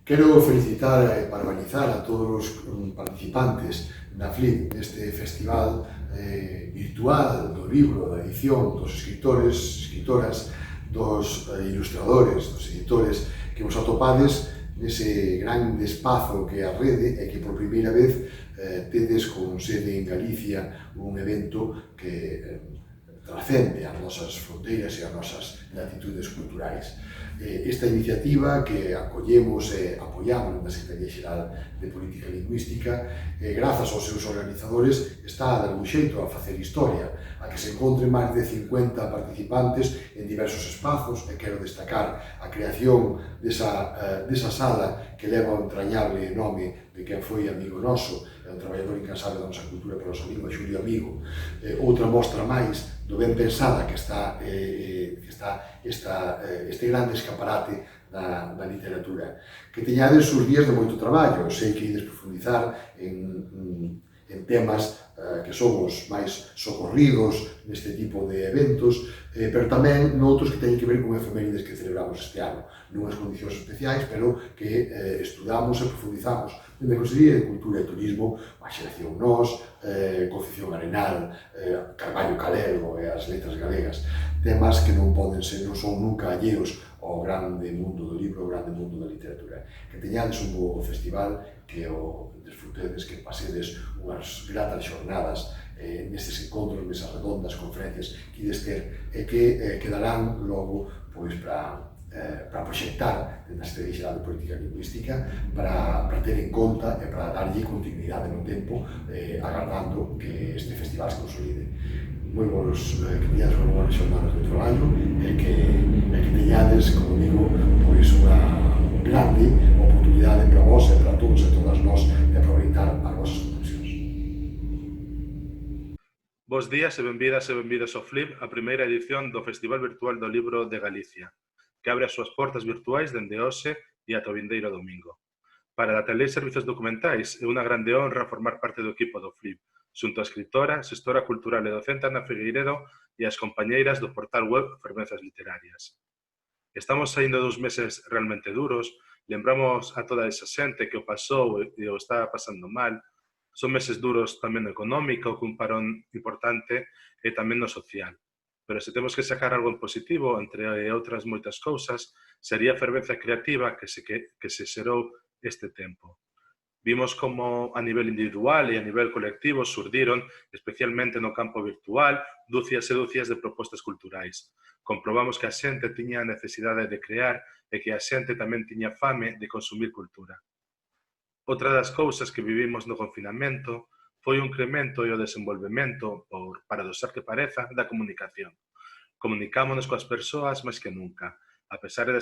Quero felicitar e parabenizar a todos os participantes na FLIP deste festival virtual do libro, da edición, dos escritores, escritoras, dos ilustradores, dos editores que vos atopades nese gran espazo que é a rede e que por primeira vez tedes con sede en Galicia un evento que trascende as nosas fronteiras e as nosas latitudes culturais. Esta iniciativa que acollemos e apoiamos na Secretaría Xeral de Política Lingüística, grazas aos seus organizadores, está de algún xeito a facer historia, a que se encontren máis de 50 participantes en diversos espazos, e quero destacar a creación desa sala que leva o entrañable nome de quen foi amigo noso, é un traballador incansable da nosa cultura para o lingua, Xulio Amigo. Outra mostra máis do ben pensada que está este grande escaparate da literatura. Que teñades os días de moito traballo, sei que ides profundizar en temas que son os máis socorridos neste tipo de eventos, pero tamén noutros que teñen que ver con efemérides que celebramos este ano, nunhas condicións especiais, pero que estudamos e profundizamos dende a Consellería de Cultura e Turismo, a Xeración Nós, Concepción Arenal, Carballo Calero e as letras galegas, temas que non son nunca alleos ao grande mundo do libro, ao grande mundo da literatura. Que teñades un bo festival, que o desfrutedes, que pasedes unhas gratas xornadas nestes encontros, mesas redondas, conferencias que ides ter e que quedarán logo para proxectar dentro da Secretaría Xeral de Política Lingüística, para ter en conta e para darlle continuidade no tempo, agardando que este festival se consolide. Moi bons, que teñades moi boas xornadas de traballo e que teñades, como digo, unha grande oportunidade para vos e para todos e todas nós de aproveitar as vosas conclusións. Bos días e benvidas e benvidos ao FLIP, a primeira edición do Festival Virtual do Libro de Galicia, que abre as súas portas virtuais dende hoxe e ata o vindeiro domingo. Para a Atelier Servizos Documentais é unha grande honra formar parte do equipo do FLIP, xunto a escritora, xestora cultural e docente Ana Figueiredo e as compañeiras do portal web Fervenzas Literarias. Estamos saindo dos meses realmente duros, lembramos a toda esa xente que o pasou e o está pasando mal. Son meses duros tamén no económico, cun parón importante e tamén no social. Pero se temos que sacar algo en positivo, entre outras moitas cousas, sería a fervenza creativa que se xerou este tempo. Vimos como a nivel individual e a nivel colectivo surdiron, especialmente no campo virtual, dúcias e dúcias de propostas culturais. Comprobamos que a xente tiña a necesidade de crear e que a xente tamén tiña fame de consumir cultura. Outra das cousas que vivimos no confinamento foi o incremento e o desenvolvemento, por paradoxar que pareza, da comunicación. Comunicámonos coas persoas máis que nunca, a pesar de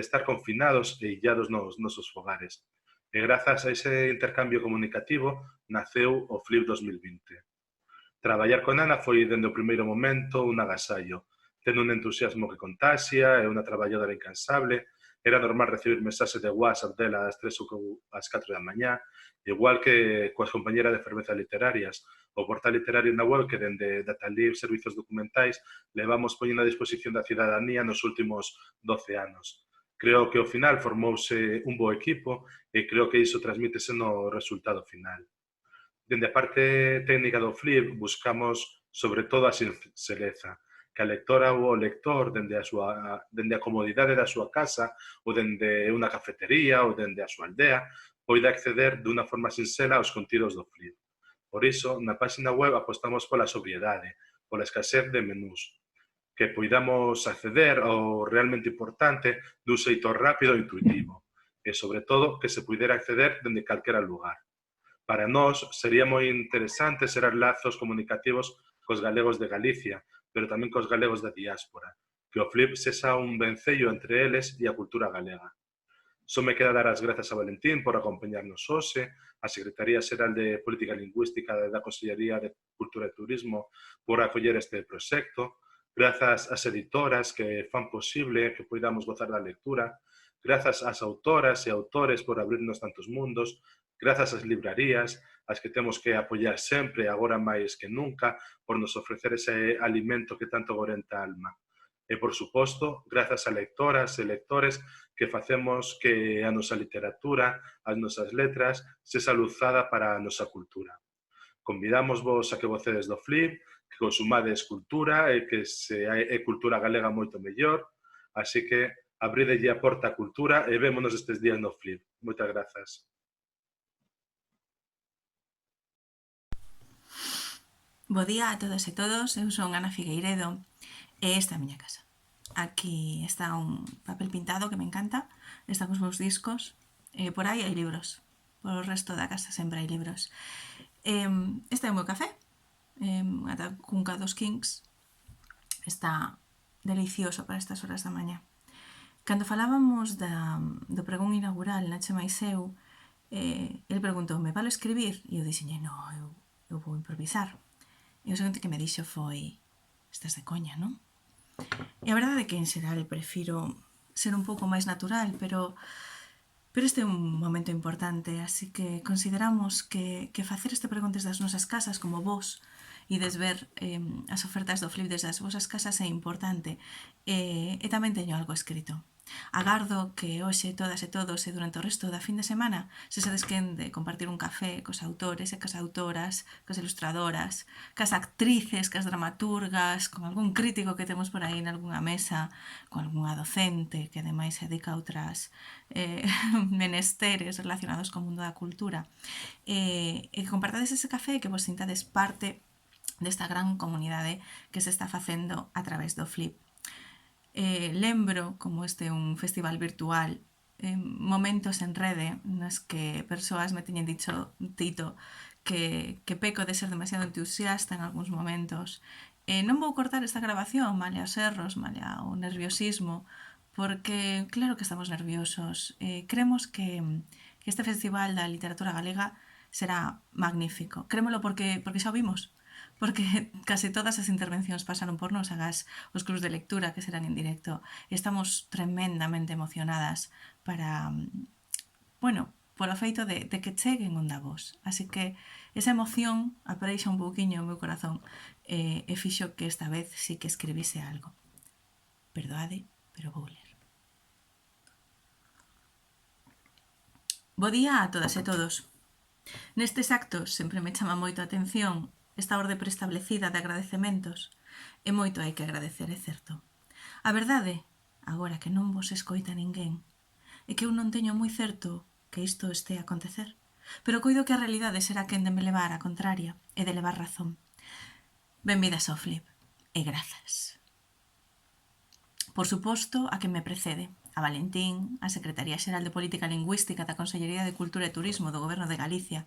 estar confinados e illados nos nosos fogares. E grazas a ese intercambio comunicativo naceu o FLIP 2020. Traballar con Ana foi, dende o primeiro momento, un agasallo. Ten un entusiasmo que contaxia, é unha traballadora incansable. Era normal recibir mensaxes de WhatsApp dela ás 3 ou ás 4 da mañá, igual que coas compañeras de Fervenzas Literarias, o portal literario na web que dende Atelier Servizos Documentais levamos poñendo a disposición da cidadanía nos últimos 12 anos. Creo que ao final formouse un bo equipo e creo que iso transmítese no resultado final. Dende a parte técnica do FLIP buscamos sobre todo a sinxeleza, que a lectora ou o lector dende a comodidade da súa casa ou dende unha cafetería ou dende a súa aldea poida acceder dunha forma sinxela aos contidos do FLIP. Por iso, na página web apostamos pola sobriedade, pola escasez de menús, que poidamos acceder ao realmente importante dun xeito rápido e intuitivo, e, sobre todo, que se puidera acceder dende calquera lugar. Para nós, sería moi interesante xerar lazos comunicativos cos galegos de Galicia, pero tamén cos galegos da diáspora, que o FLIP sexa un vencello entre eles e a cultura galega. Só me queda dar as grazas a Valentín por acompañarnos hoxe, a Secretaría Xeral de Política Lingüística da Consellería de Cultura e Turismo por acoller este proxecto, grazas ás editoras que fan posible que poidamos gozar da lectura, grazas ás autoras e autores por abrirnos tantos mundos, grazas ás librarías, as que temos que apoiar sempre, agora máis que nunca, por nos ofrecer ese alimento que tanto gorenta a alma. E, por suposto, grazas a lectoras e lectores que facemos que a nosa literatura, as nosas letras, sexa luzada para a nosa cultura. Convidamos vos a que vocedes do Flip, que consumades cultura e que se é cultura galega moito mellor. Así que abridelle a porta á cultura e vémonos estes días no Flip. Moitas grazas. Bo día a todas e todos, eu son Ana Figueiredo e esta é a miña casa. Aquí está un papel pintado que me encanta, están os meus discos, e por aí hai libros, por o resto da casa sempre hai libros. Este é o meu café, ata cunca dos Kings, está delicioso para estas horas da mañá. Cando falábamos do pregón inaugural na Che Maiseu, el preguntoume, vale escribir? E eu dixenlle, no, eu vou improvisar. E o seguinte que me dixo foi, estás de coña, non? E a verdade é que en xeral prefiro ser un pouco máis natural, pero este é un momento importante, así que consideramos que facer este pregón desde as nosas casas como vos e desver as ofertas do Flip desde as vosas casas é importante. E tamén teño algo escrito. Agardo que hoxe todas e todos e durante o resto da fin de semana se desquen de compartir un café cos autores e cas autoras, cas ilustradoras, cas actrices, cas dramaturgas, con algún crítico que temos por aí en algunha mesa, con algunha docente que ademais se dedica a outras menesteres relacionados co mundo da cultura. E que compartades ese café e que vos sintades parte desta gran comunidade que se está facendo a través do Flip. Lembro, como este é un festival virtual, momentos en rede nas que persoas me teñen dito que peco de ser demasiado entusiasta en algúns momentos. Non vou cortar esta grabación, male aos erros, male ao nerviosismo, porque claro que estamos nerviosos. Cremos que este festival da literatura galega será magnífico. Crémolo porque xa o vimos. Porque case todas as intervencións pasaron por nos, agás os clubs de lectura que serán en directo. Estamos tremendamente emocionadas para, polo feito de que cheguen onda vos. Así que esa emoción apareixa un pouquiño o meu corazón e fixo que esta vez sí que escribise algo. Perdoade, pero vou ler. Bo día a todas e todos. Nestes actos sempre me chama moito a atención esta orde preestablecida de agradecementos. E moito hai que agradecer, é certo. A verdade, agora que non vos escoita ninguén, é que eu non teño moi certo que isto este a acontecer, pero coido que a realidade será quen de me levar a contraria e de levar razón. Benvidas ao Flip, e grazas. Por suposto, a quen me precede, a Valentín, a Secretaría Xeral de Política Lingüística da Consellería de Cultura e Turismo do Goberno de Galicia,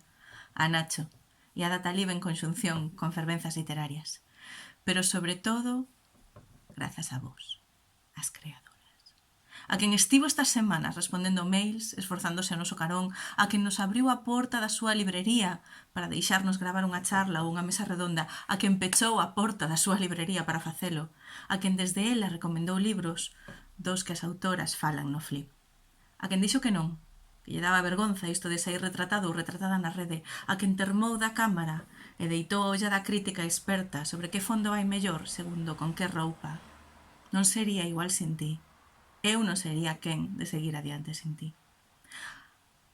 a Nacho, e a Datalib en conxunción con fervenzas literarias. Pero, sobre todo, grazas a vos, as creadoras. A quen estivo estas semanas respondendo mails, esforzándose ao noso carón, a quen nos abriu a porta da súa librería para deixarnos gravar unha charla ou unha mesa redonda, a quen pechou a porta da súa librería para facelo, a quen desde ela recomendou libros dos que as autoras falan no Flip, a quen dixo que non, que lle daba vergonza isto de sair retratado ou retratada na rede, a quen termou da cámara e deitou a ollada crítica experta sobre que fondo vai mellor segundo con que roupa. Non sería igual sin ti. Eu non sería quen de seguir adiante sin ti.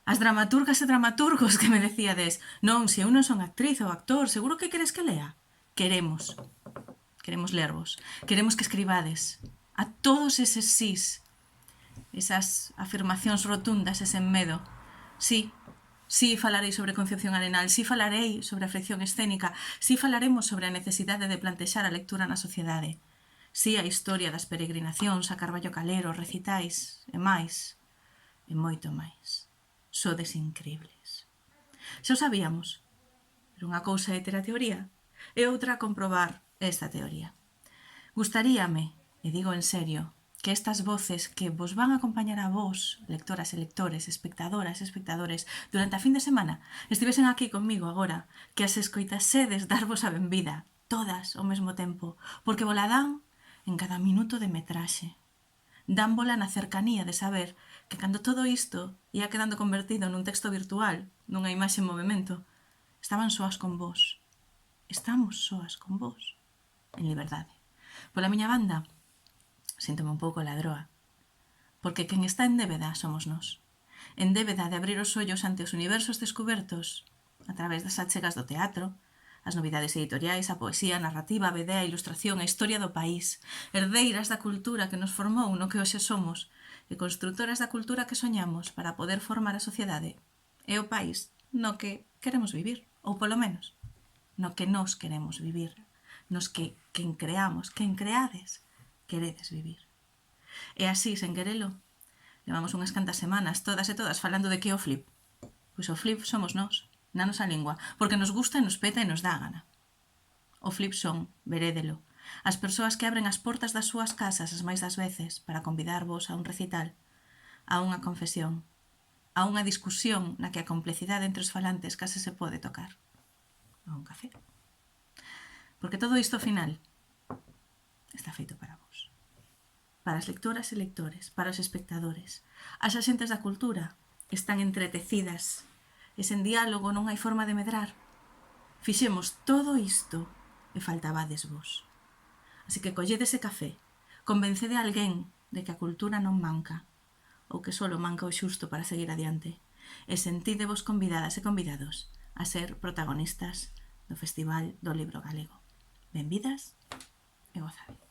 As dramaturgas e dramaturgos que me decíades, non, se eu non son actriz ou actor, seguro que queres que lea? Queremos lervos, queremos que escribades a todos eses sís, esas afirmacións rotundas e sen medo. Sí falarei sobre Concepción Arenal, sí falarei sobre a fricción escénica, sí falaremos sobre a necesidade de plantexar a lectura na sociedade. Sí a historia das peregrinacións a Carballo Calero, recitais e máis, e moito máis. Sodes incribles. Xa o sabíamos, pero unha cousa é ter a teoría e outra comprobar esta teoría. Gustaríame, e digo en serio, que estas voces que vos van a acompañar a vos, lectoras e lectores, espectadoras e espectadores, durante a fin de semana, estivesen aquí comigo agora, que as escoitasedes darvos a benvida, todas ao mesmo tempo, porque vola dan en cada minuto de metraxe. Dánbola na cercanía de saber que cando todo isto ia quedando convertido nun texto virtual, nunha imaxe en movimento, estaban soas con vos. Estamos soas con vos, en liberdade. Pola miña banda, Síntome un pouco ladroa. Porque quen está en débeda somos nós. En débeda de abrir os ollos ante os universos descubertos a través das achegas do teatro, as novidades editoriais, a poesía, a narrativa, a vedea, a ilustración, a historia do país, herdeiras da cultura que nos formou no que hoxe somos e construtoras da cultura que soñamos para poder formar a sociedade e o país no que queremos vivir, ou polo menos no que nós queremos vivir, nos que quen creamos, quen creades, queredes vivir. E así, sen querelo, levamos unhas cantas semanas, todas e todas, falando de que é o flip. Pois o flip somos nós, na nosa lingua, porque nos gusta e nos peta e nos dá a gana. O flip son, verédelo, as persoas que abren as portas das súas casas as máis das veces para convidarvos a un recital, a unha confesión, a unha discusión na que a complicidade entre os falantes case se pode tocar. A un café. Porque todo isto ao final está feito para vos. Para as lectoras e lectores, para os espectadores. As axentes da cultura están entretecidas e sen diálogo non hai forma de medrar. Fixemos todo isto e faltabades vos. Así que collede ese café, convencede a alguén de que a cultura non manca, ou que solo manca o xusto para seguir adiante, e sentídevos convidadas e convidados a ser protagonistas do Festival do Libro Galego. Benvidas e gozade.